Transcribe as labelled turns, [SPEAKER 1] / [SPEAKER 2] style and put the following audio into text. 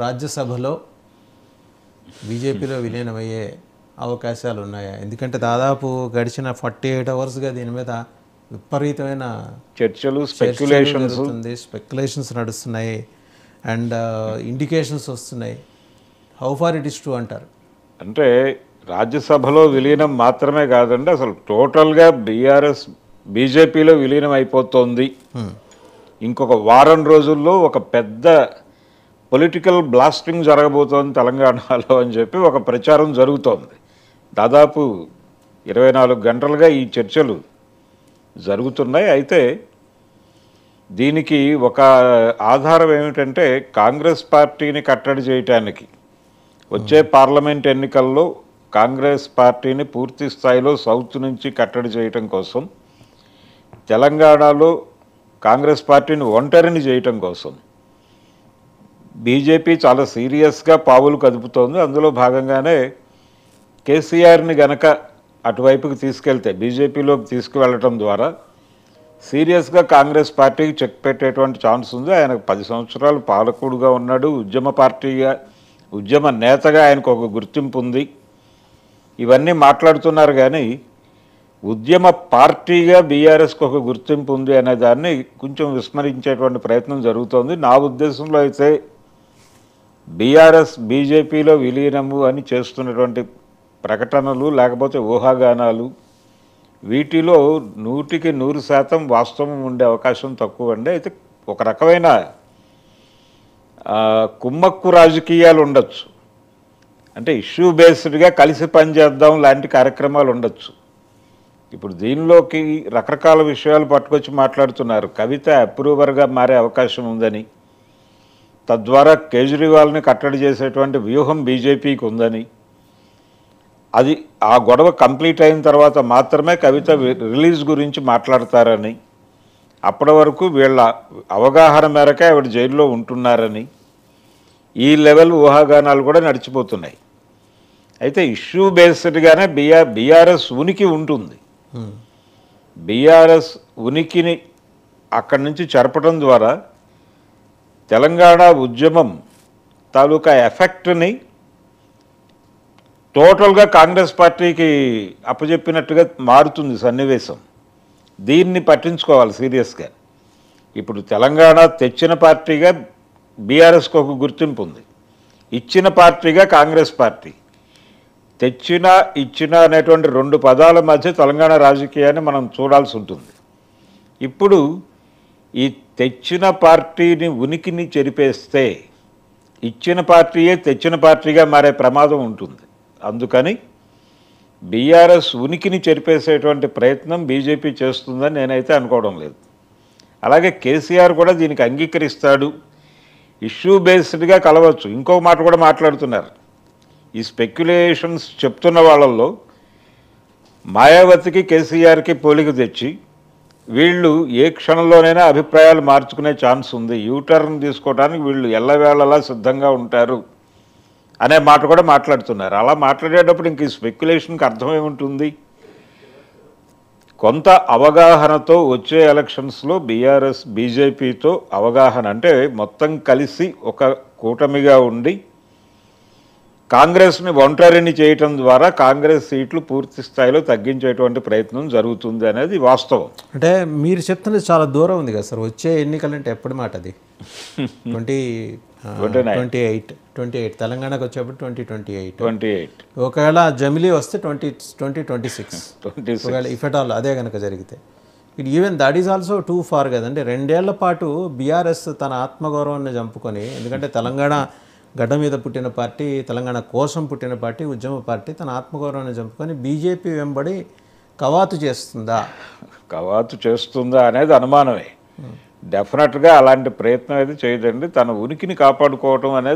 [SPEAKER 1] రాజ్యసభలో బీజేపీలో విలీనమయ్యే అవకాశాలు ఉన్నాయా? ఎందుకంటే దాదాపు గడిచిన 48 అవర్స్గా దీని మీద విపరీతమైన
[SPEAKER 2] చర్చలు
[SPEAKER 1] స్పెక్యులేషన్స్ నడుస్తున్నాయి అండ్ ఇండికేషన్స్ వస్తున్నాయి. How far it is true అంటారు?
[SPEAKER 2] అంటే రాజ్యసభలో విలీనం మాత్రమే కాదండి, అసలు టోటల్గా బీజేపీలో విలీనం అయిపోతుంది. ఇంకొక వారం రోజుల్లో ఒక పెద్ద పొలిటికల్ బ్లాస్టింగ్ జరగబోతోంది తెలంగాణలో అని చెప్పి ఒక ప్రచారం జరుగుతోంది. దాదాపు 24 గంటలుగా ఈ చర్చలు జరుగుతున్నాయి. అయితే దీనికి ఒక ఆధారం ఏమిటంటే కాంగ్రెస్ పార్టీని కట్టడి చేయటానికి వచ్చే పార్లమెంట్ ఎన్నికల్లో కాంగ్రెస్ పార్టీని పూర్తి స్థాయిలో సౌత్ నుంచి కట్టడి చేయటం కోసం, తెలంగాణలో కాంగ్రెస్ పార్టీని ఒంటరిని చేయటం కోసం బీజేపీ చాలా సీరియస్గా పావులు కదుపుతోంది. అందులో భాగంగానే కేసీఆర్ని గనక అటువైపుకి తీసుకెళ్తే, బీజేపీలోకి తీసుకువెళ్ళటం ద్వారా సీరియస్గా కాంగ్రెస్ పార్టీకి చెక్ పెట్టేటువంటి ఛాన్స్ ఉంది. ఆయనకు 10 సంవత్సరాలు పాలకుడుగా ఉన్నాడు, ఉద్యమ నేతగా ఆయనకు ఒక గుర్తింపు ఉంది. ఇవన్నీ మాట్లాడుతున్నారు కానీ ఉద్యమ పార్టీగా బీఆర్ఎస్కి ఒక గుర్తింపు ఉంది అనే దాన్ని కొంచెం విస్మరించేటువంటి ప్రయత్నం జరుగుతోంది. నా ఉద్దేశంలో అయితే బీఆర్ఎస్ బీజేపీలో విలీనము అని చేస్తున్నటువంటి ప్రకటనలు లేకపోతే ఊహాగానాలు, వీటిలో 100% వాస్తవం ఉండే అవకాశం తక్కువ అండి. అయితే ఒక రకమైన కుమ్మక్కు రాజకీయాలు ఉండొచ్చు, అంటే ఇష్యూ బేస్డ్గా కలిసి పనిచేద్దాం లాంటి కార్యక్రమాలు ఉండొచ్చు. ఇప్పుడు దీనిలోకి రకరకాల విషయాలు పట్టుకొచ్చి మాట్లాడుతున్నారు. కవిత అప్రూవర్గా మారే అవకాశం ఉందని, తద్వారా కేజ్రీవాల్ని కట్టడి చేసేటువంటి వ్యూహం బీజేపీకి ఉందని, అది ఆ గొడవ కంప్లీట్ అయిన తర్వాత మాత్రమే కవిత రిలీజ్ గురించి మాట్లాడతారని, అప్పటి వరకు వీళ్ళ అవగాహన మేరకే ఆవిడ జైల్లో ఉంటున్నారని, ఈ లెవెల్ ఊహాగానాలు కూడా నడిచిపోతున్నాయి. అయితే ఇష్యూ బేస్డ్గానే బీఆర్ఎస్ ఉనికి ఉంటుంది. బీఆర్ఎస్ ఉనికిని అక్కడి నుంచి చెరపడం ద్వారా తెలంగాణ ఉద్యమం తాలూకా ఎఫెక్ట్ని టోటల్గా కాంగ్రెస్ పార్టీకి అప్పచెప్పినట్టుగా మారుతుంది సన్నివేశం. దీన్ని పట్టించుకోవాలి సీరియస్గా. ఇప్పుడు తెలంగాణ తెచ్చిన పార్టీగా బీఆర్ఎస్కి ఒక గుర్తింపు ఉంది, ఇచ్చిన పార్టీగా కాంగ్రెస్ పార్టీ. ఇచ్చిన అనేటువంటి 2 పదాల మధ్య తెలంగాణ రాజకీయాన్ని మనం చూడాల్సి ఉంటుంది. ఇప్పుడు ఈ తెచ్చిన పార్టీని ఉనికిని చెరిపేస్తే ఇచ్చిన పార్టీయే తెచ్చిన పార్టీగా మారే ప్రమాదం ఉంటుంది. అందుకని బీఆర్ఎస్ ఉనికిని చెరిపేసేటువంటి ప్రయత్నం బీజేపీ చేస్తుందని నేనైతే అనుకోవడం లేదు. అలాగే కేసీఆర్ కూడా దీనికి అంగీకరిస్తాడు, ఇష్యూ బేస్డ్గా కలవచ్చు. ఇంకొక మాట కూడా మాట్లాడుతున్నారు. ఈ స్పెక్యులేషన్స్ చెప్తున్న వాళ్ళల్లో మాయావతికి కేసీఆర్కి పోలిక తెచ్చి వీళ్ళు ఏ క్షణంలోనైనా అభిప్రాయాలు మార్చుకునే ఛాన్స్ ఉంది, యూటర్న్ తీసుకోవడానికి వీళ్ళు ఎల్లవేళలా సిద్ధంగా ఉంటారు అనే మాట కూడా మాట్లాడుతున్నారు. అలా మాట్లాడేటప్పుడు ఇంక ఈ స్పెక్యులేషన్కి అర్థమేముంటుంది? కొంత అవగాహనతో వచ్చే ఎలక్షన్స్లో బీఆర్ఎస్ బీజేపీతో అవగాహన, అంటే మొత్తం కలిసి ఒక కూటమిగా ఉండి కాంగ్రెస్ని ఒంటరిని చేయటం ద్వారా కాంగ్రెస్ సీట్లు పూర్తి స్థాయిలో తగ్గించేటువంటి ప్రయత్నం జరుగుతుంది అనేది వాస్తవం.
[SPEAKER 1] అంటే మీరు చెప్తున్నది చాలా దూరం ఉంది కదా సార్. వచ్చే ఎన్నికలంటే ఎప్పటి మాట అది? 2028 తెలంగాణకు వచ్చేప్పుడు 2028. ఒకవేళ జమిలీ వస్తే 2026. ఒకవేళ ఇఫ్ ఎట్ ఆల్ అదే కనుక జరిగితే, it even that is also too far కదండి. 2 ఏళ్ల పాటు బీఆర్ఎస్ తన ఆత్మగౌరవాన్ని చంపుకొని, ఎందుకంటే తెలంగాణ గడ్డ మీద పుట్టిన పార్టీ, తెలంగాణ కోసం పుట్టిన పార్టీ, ఉద్యమ పార్టీ, తన ఆత్మగౌరవాన్ని చంపుకొని బీజేపీ వెంబడి కవాతు చేస్తుందా అనేది అనుమానమే. డెఫినెట్గా అలాంటి ప్రయత్నం అయితే చేయదండి. తన ఉనికిని కాపాడుకోవటం అనేది